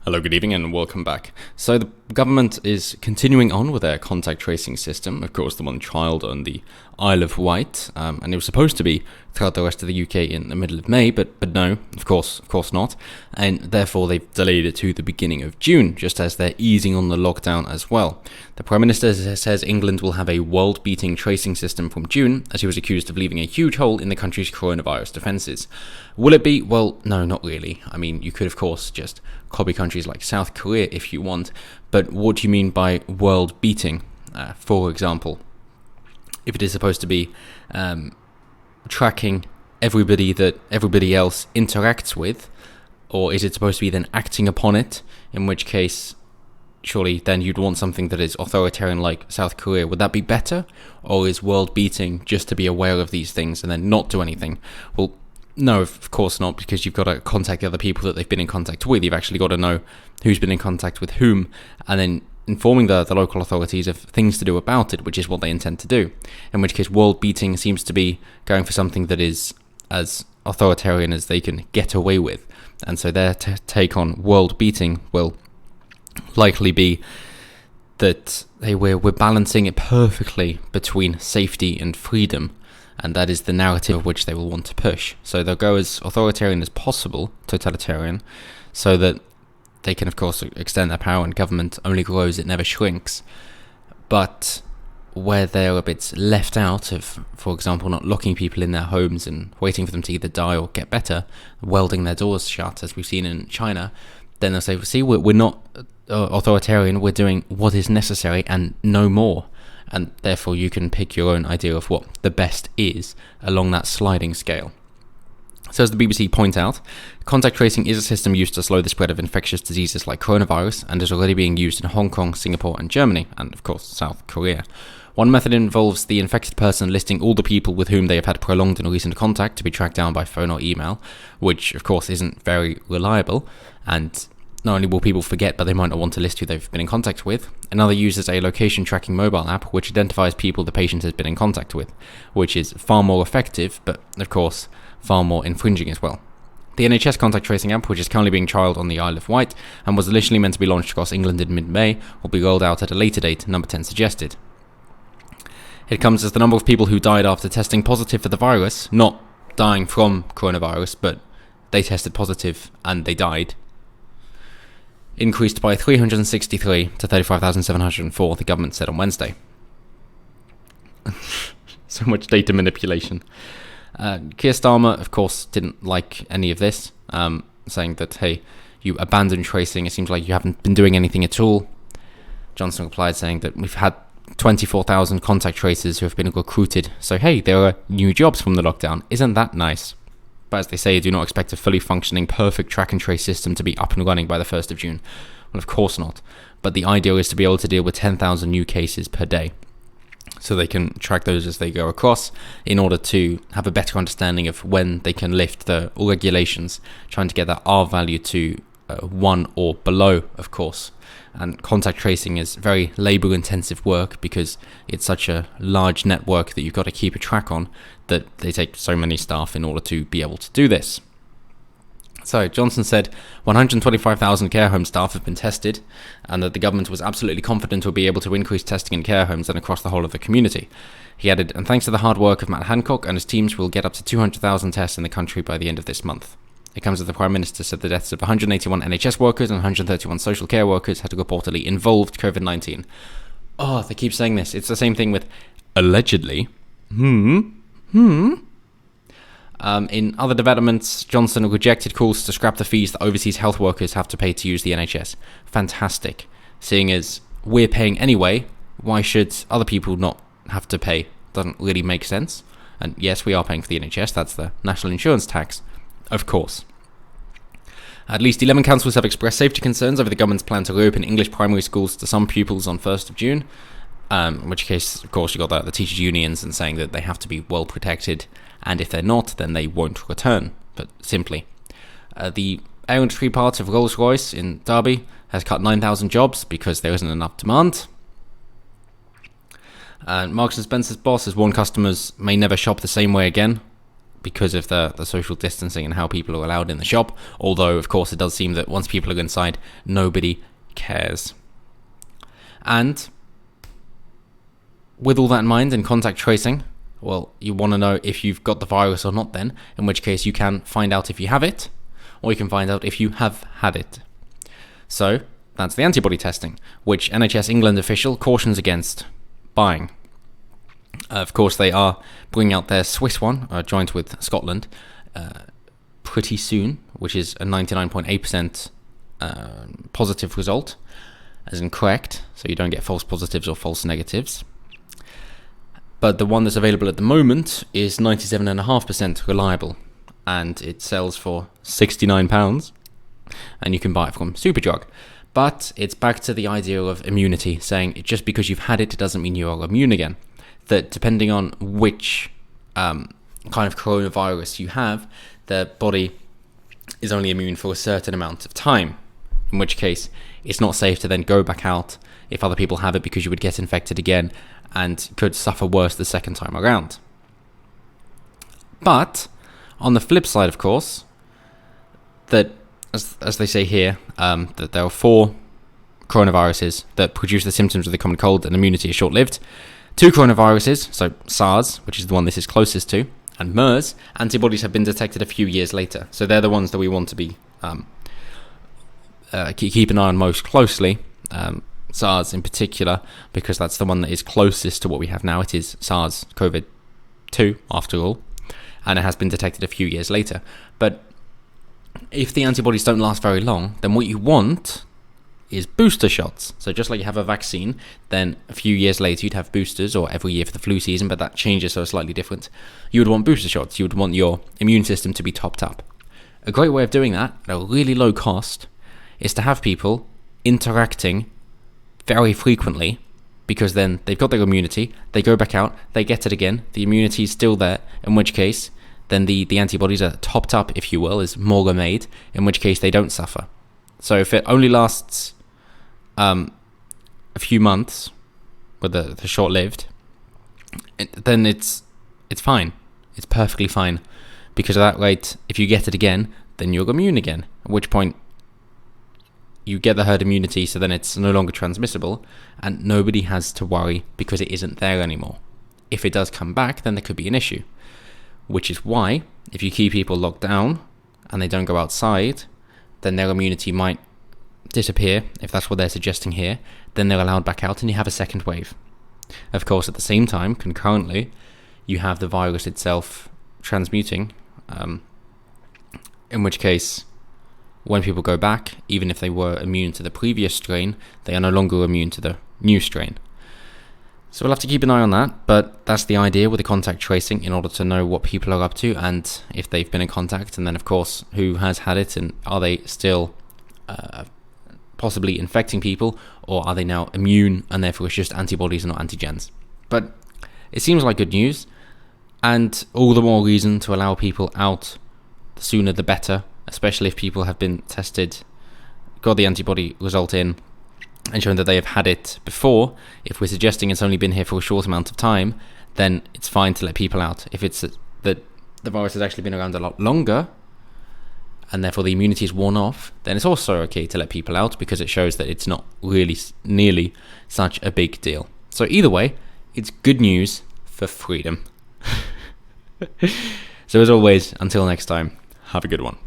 Hello, good evening, and welcome back. So the government is continuing on with their contact tracing system, of course the one trialled on the Isle of Wight, and it was supposed to be throughout the rest of the UK in the middle of May, but no, of course not, and therefore they've delayed it to the beginning of June, just as they're easing on the lockdown as well. The Prime Minister says England will have a world-beating tracing system from June, as he was accused of leaving a huge hole in the country's coronavirus defences. Will it be? Well, no, not really. I mean, you could of course just copy countries like South Korea if you want, but what do you mean by world beating? For example, if it is supposed to be tracking everybody that everybody else interacts with, or is it supposed to be then acting upon it, in which case surely then you'd want something that is authoritarian like South Korea. Would that be better? Or is world beating just to be aware of these things and then not do anything? Well, no, of course not, because you've got to contact the other people that they've been in contact with. You've actually got to know who's been in contact with whom, and then informing the local authorities of things to do about it, which is what they intend to do. In which case, world beating seems to be going for something that is as authoritarian as they can get away with. And so their take on world beating will likely be that, hey, we're balancing it perfectly between safety and freedom. And that is the narrative of which they will want to push. So they'll go as authoritarian as possible, totalitarian, so that they can, of course, extend their power, and government only grows, it never shrinks. But where they're a bit left out of, for example, not locking people in their homes and waiting for them to either die or get better, welding their doors shut, as we've seen in China, then they'll say, see, we're not authoritarian, we're doing what is necessary and no more. And therefore you can pick your own idea of what the best is along that sliding scale. So as the BBC point out, contact tracing is a system used to slow the spread of infectious diseases like coronavirus, and is already being used in Hong Kong, Singapore and Germany, and of course South Korea. One method involves the infected person listing all the people with whom they have had prolonged and recent contact to be tracked down by phone or email, which of course isn't very reliable, and not only will people forget, but they might not want to list who they've been in contact with. Another uses a location tracking mobile app which identifies people the patient has been in contact with, which is far more effective, but of course far more infringing as well. The NHS contact tracing app, which is currently being trialled on the Isle of Wight and was initially meant to be launched across England in mid-May, will be rolled out at a later date, number 10 suggested. It comes as the number of people who died after testing positive for the virus, not dying from coronavirus, but they tested positive and they died, increased by 363 to 35,704, the government said on Wednesday. So much data manipulation. Keir Starmer, of course, didn't like any of this, saying that, hey, you abandoned tracing, it seems like you haven't been doing anything at all. Johnson replied saying that we've had 24,000 contact tracers who have been recruited, so hey, there are new jobs from the lockdown. Isn't that nice? But as they say, do not expect a fully functioning, perfect track and trace system to be up and running by the 1st of June. Well, of course not. But the idea is to be able to deal with 10,000 new cases per day, so they can track those as they go across in order to have a better understanding of when they can lift the regulations, trying to get that R value to 1 or below, of course. And contact tracing is very labour-intensive work because it's such a large network that you've got to keep a track on, that they take so many staff in order to be able to do this. So Johnson said 125,000 care home staff have been tested, and that the government was absolutely confident we'll be able to increase testing in care homes and across the whole of the community. He added, and thanks to the hard work of Matt Hancock and his teams, we'll get up to 200,000 tests in the country by the end of this month. It comes as the Prime Minister said the deaths of 181 NHS workers and 131 social care workers had reportedly involved COVID-19. Oh, they keep saying this. It's the same thing with allegedly. In other developments, Johnson rejected calls to scrap the fees that overseas health workers have to pay to use the NHS. Fantastic. Seeing as we're paying anyway, why should other people not have to pay? Doesn't really make sense. And yes, we are paying for the NHS. That's the national insurance tax. Of course. At least 11 councils have expressed safety concerns over the government's plan to reopen English primary schools to some pupils on 1st of June. In which case, of course, you've got the teachers' unions and saying that they have to be well protected, and if they're not, then they won't return. But simply. The air industry part of Rolls-Royce in Derby has cut 9,000 jobs because there isn't enough demand. And Marks & Spencer's boss has warned customers may never shop the same way again. because of the social distancing and how people are allowed in the shop. Although, of course, it does seem that once people are inside, nobody cares. And with all that in mind and contact tracing, well, you want to know if you've got the virus or not then, in which case you can find out if you have it, or you can find out if you have had it. So, that's the antibody testing, which NHS England official cautions against buying. Of course, they are bringing out their Swiss one, joint with Scotland, pretty soon, which is a 99.8% positive result, as in correct, so you don't get false positives or false negatives. But the one that's available at the moment is 97.5% reliable, and it sells for £69, and you can buy it from Superdrug. But it's back to the idea of immunity, saying just because you've had it doesn't mean you are immune again. That depending on which kind of coronavirus you have, the body is only immune for a certain amount of time, in which case it's not safe to then go back out if other people have it, because you would get infected again and could suffer worse the second time around. But on the flip side, of course, that as they say here, that there are 4 coronaviruses that produce the symptoms of the common cold and immunity is short-lived. 2 coronaviruses, so SARS, which is the one this is closest to, and MERS, antibodies have been detected a few years later. So they're the ones that we want to be keep an eye on most closely. SARS in particular, because that's the one that is closest to what we have now. It is SARS-CoV-2, after all, and it has been detected a few years later. But if the antibodies don't last very long, then what you want is booster shots. So just like you have a vaccine, then a few years later you'd have boosters, or every year for the flu season, but that changes, so it's slightly different. You would want booster shots. You would want your immune system to be topped up. A great way of doing that, at a really low cost, is to have people interacting very frequently, because then they've got their immunity, they go back out, they get it again, the immunity is still there, in which case then the antibodies are topped up, if you will, is more made, in which case they don't suffer. So if it only lasts a few months, with the short-lived, then it's fine. It's perfectly fine, because at that rate, if you get it again, then you're immune again, at which point you get the herd immunity, so then it's no longer transmissible, and nobody has to worry because it isn't there anymore. If it does come back, then there could be an issue. Which is why, if you keep people locked down and they don't go outside, then their immunity might disappear, if that's what they're suggesting here. Then they're allowed back out and you have a second wave. Of course, at the same time, concurrently, you have the virus itself transmuting, in which case, when people go back, even if they were immune to the previous strain, they are no longer immune to the new strain. So we'll have to keep an eye on that, but that's the idea with the contact tracing, in order to know what people are up to and if they've been in contact, and then of course who has had it, and are they still possibly infecting people, or are they now immune and therefore it's just antibodies and not antigens. But it seems like good news, and all the more reason to allow people out, the sooner the better, especially if people have been tested, got the antibody result in, and shown that they have had it before. If we're suggesting it's only been here for a short amount of time, then it's fine to let people out. If it's that the virus has actually been around a lot longer, and therefore the immunity is worn off, then it's also okay to let people out, because it shows that it's not really nearly such a big deal. So either way, it's good news for freedom. So as always, until next time, have a good one.